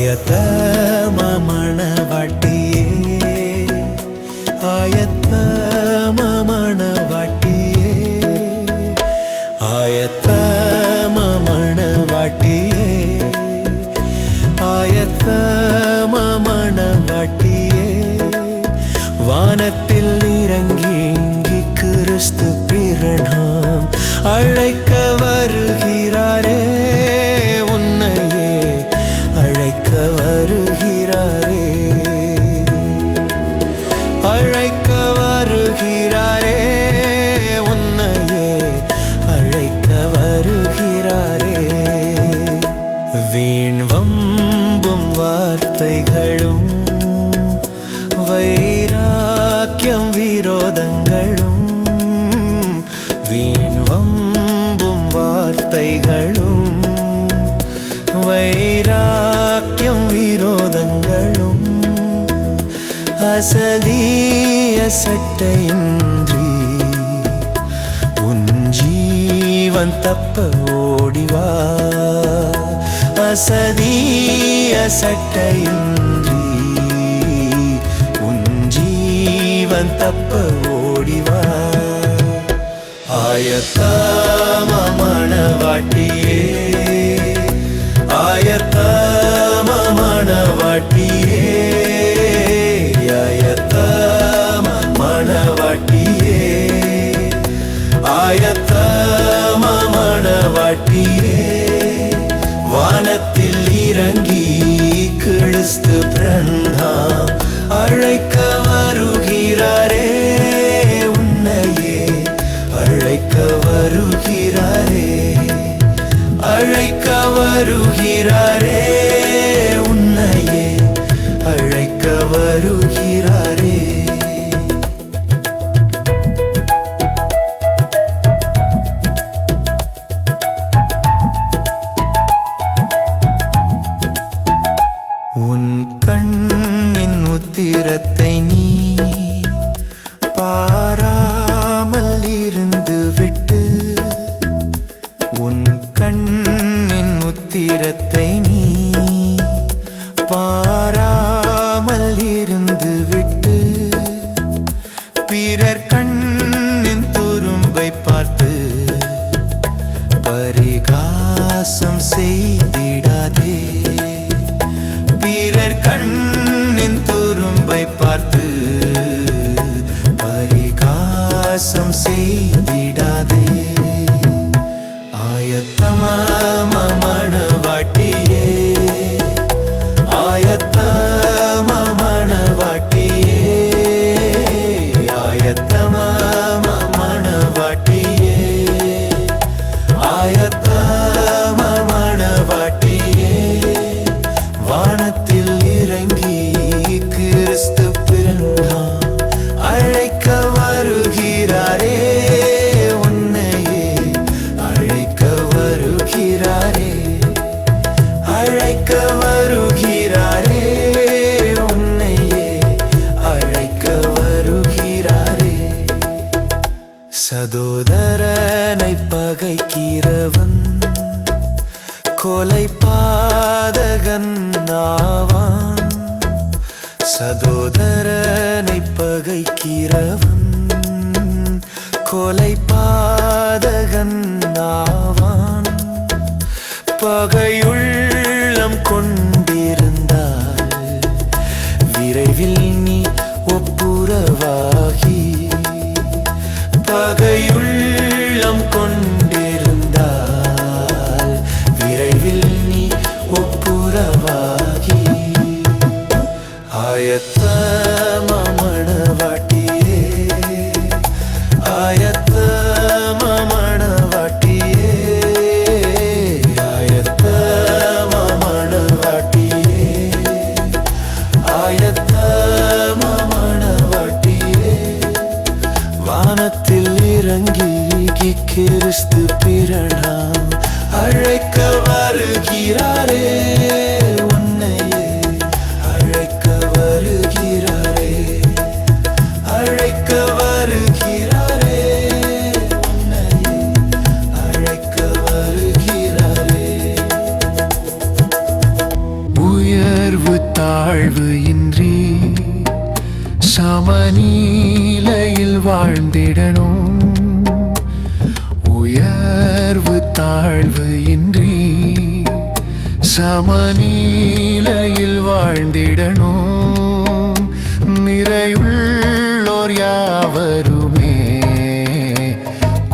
ஆயத்த மணவாட்டியே ஆயத்த மணவாட்டியே ஆயத்த மணவாட்டியே ஆயத்த மணவாட்டியே வானத்தில் இறங்கி கிறிஸ்து பிறனாம் அழைக்க வருகிறாரே உன்னையே அழைக்க வருகிறாரே அழைக்க வருகிறாரே உன்னையே அழைக்க வருகிறாரே வீண் வம்பும் வார்த்தைகளும் வைராக்கியம் விரோதங்களும் வீண் வம்பும் வார்த்தைகளும் வைராக்கியம் விரோதங்களும் அசதிய சட்டையின்றி உன் ஜீவன் தப்ப ஓடிவா அசதிய சட்டையின்றி உன் ஜீவன் தப்ப ஓடிவா ஆயத்த மணவாட்டியே ஆயத்த மணவாட்டியே ஆயத்த மணவாட்டியே ஆயத்த மணவாட்டியே வானத்தில் இறங்கி கிறிஸ்து பிறந்தாம் அழைக்க வருகிறாரே உன்னையே அழைக்க வருகிறாரே அழைக்க வருகிறாரே உன்னையே அழைக்க வருகிறாரே உன் கண்ணின் உத்திரத்தை நீ பாராமல் இருந்து விட்டு உன் கண்ணின் உத்திரத்தை நீ பாராமல் இருந்து விட்டு பிறர் கண்ணின் துரும்பை பார்த்து பரிகாசம் செய்திடாதே பிறர் கண்ணின் துரும்பை பார்த்து பரிகாசம் செய்திடாதே ஆயத்த மணவாட்டியே ஆயத்த மணவாட்டியே ஆயத்த மணவாட்டியே ஆயத்த மணவாட்டியே வானத்தில் இறங்கி கிறிஸ்து பிறந்தாம் அழைக்க வருகிறாரே உன்னையே அழைக்க வருகிறாரே அழைக்க வருகிறாரே உன்னையே அழைக்க வருகிறாரே சகோதரனை பகைக்கிறவன் கொலை பாதகன் ஆவான் சகோதரனை பகைக்கிறவன் கொலை பாதகன் ஆவான் பகையுள்ளம் கொண்டிருந்தால் விரைவில் நீ ஒப்புரவாகி பகையுள்ளம் கொண்டிருந்தால் விரைவில் நீ ஒப்புரவாகி ஆயத்த மணவாட்டியே ஆயத்த மணவாட்டியே ஆயத்த மணவாட்டியே சமநிலையில் வாழ்ந்திடணும், நிறையுள்ளோர் யாவருமே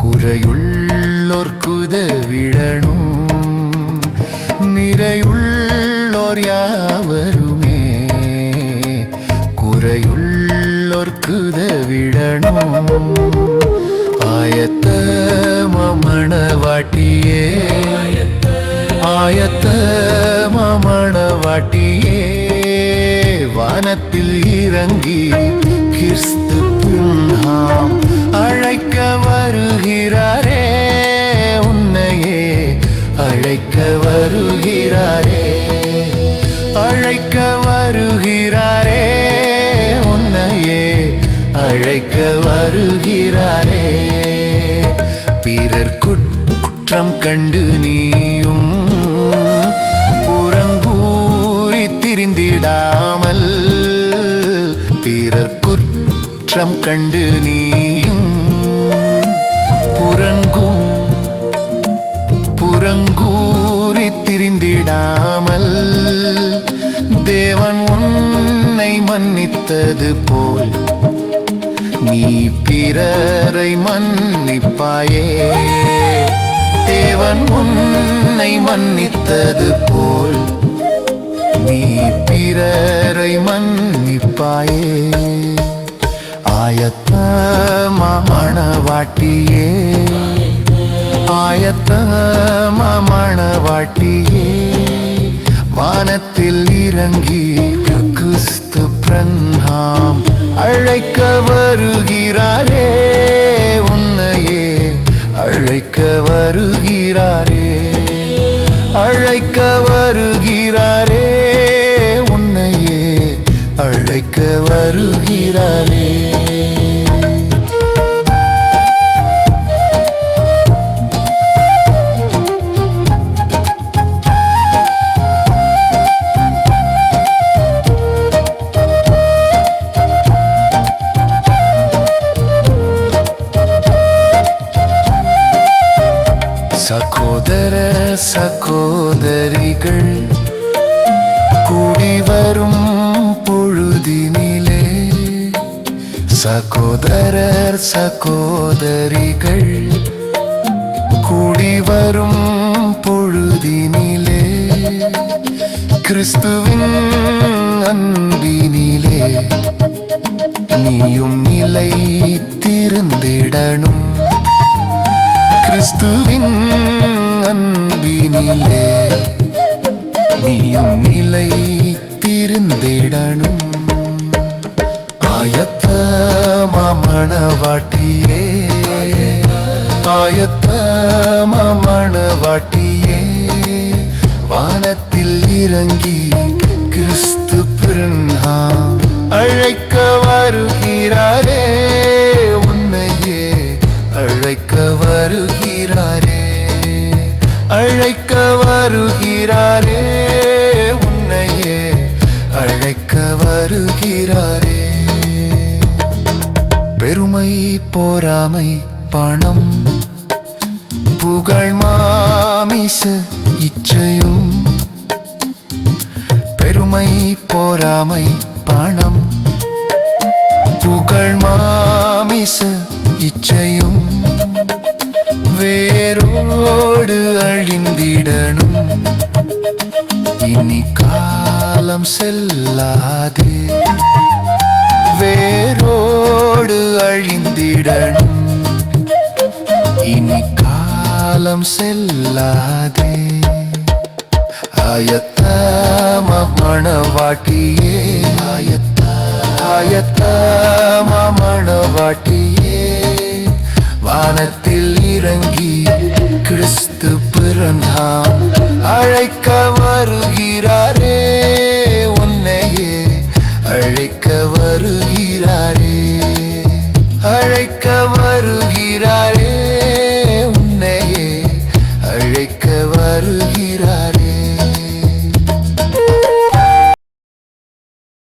குறையுள்ளோர்க்குதவிடணும், நிறையுள்ளோர் யாவருமே குறையுள்ளோர்க்குதவிடணும். ஆயத்தம மணவாட்டியே, ஆயத்தம மணவாட்டியே, வானத்தில் இறங்கி கிறிஸ்து புன்ஹாம் அழைக்க வருகிறாரே, உன்னையே அழைக்க வருகிறாரே, அழைக்க வருகிறாரே, உன்னையே அழைக்க வருகிறாரே. பிறர் குற்றம் கண்டு நீயும் புறங்கூறி திரிந்திடாமல், பிறர் குற்றம் கண்டு நீயும் புறங்கூறி திரிந்திடாமல், தேவன் உன்னை மன்னித்தது போல் நீ பிறரை மன்னிப்பாயே, தேவன் உன்னை மன்னித்தது போல் நீ பிறரை மன்னிப்பாயே. ஆயத்தம மணவாட்டியே, ஆயத்தம மணவாட்டியே, வானத்தில் இறங்கி கிறிஸ்து புன்ஹாம் அழைக்க வருகிறாரே, உன்னையே அழைக்க வருகிறாரே, அழைக்க வருகிறாரே, உன்னையே அழைக்க வருகிறாரே. சகோதர சகோதரிகள் கூடி வரும் பொழுதினிலே, சகோதரர் சகோதரிகள் கூடி வரும் பொழுதினிலே, கிறிஸ்துவின் அன்பினிலே நீயும் நிலைத்திருந்திடணும், கிறிஸ்துவின் அன்பினிலே நீயும் நிலைத்திருந்திடணும். ஆயத்தம மணவாட்டியே, ஆயத்தம மணவாட்டியே, வானத்தில் இறங்கி கிறிஸ்து புன்ஹாம் அழைக்க வருகிறாரே, உன்னையே அழைக்க வருகிறாரே, அழைக்க வருகிறாரே, உன்னையே அழைக்க வருகிறாரே. பெருமை பொறாமை பணம் புகழ் மாமிச இச்சையும், பெருமை பொறாமை பணம் புகழ் மாமிச இச்சையும் வேரோடு அழிந்திடணும், இனி காலம் செல்லாதே, வேரோடு அழிந்திடணும், இனி காலம் செல்லாதே. ஆயத்தம மணவாட்டியே, ஆயத்தம மணவாட்டியே, வானத்தில் இறங்கி கிறிஸ்து புன்ஹாம் அழைக்க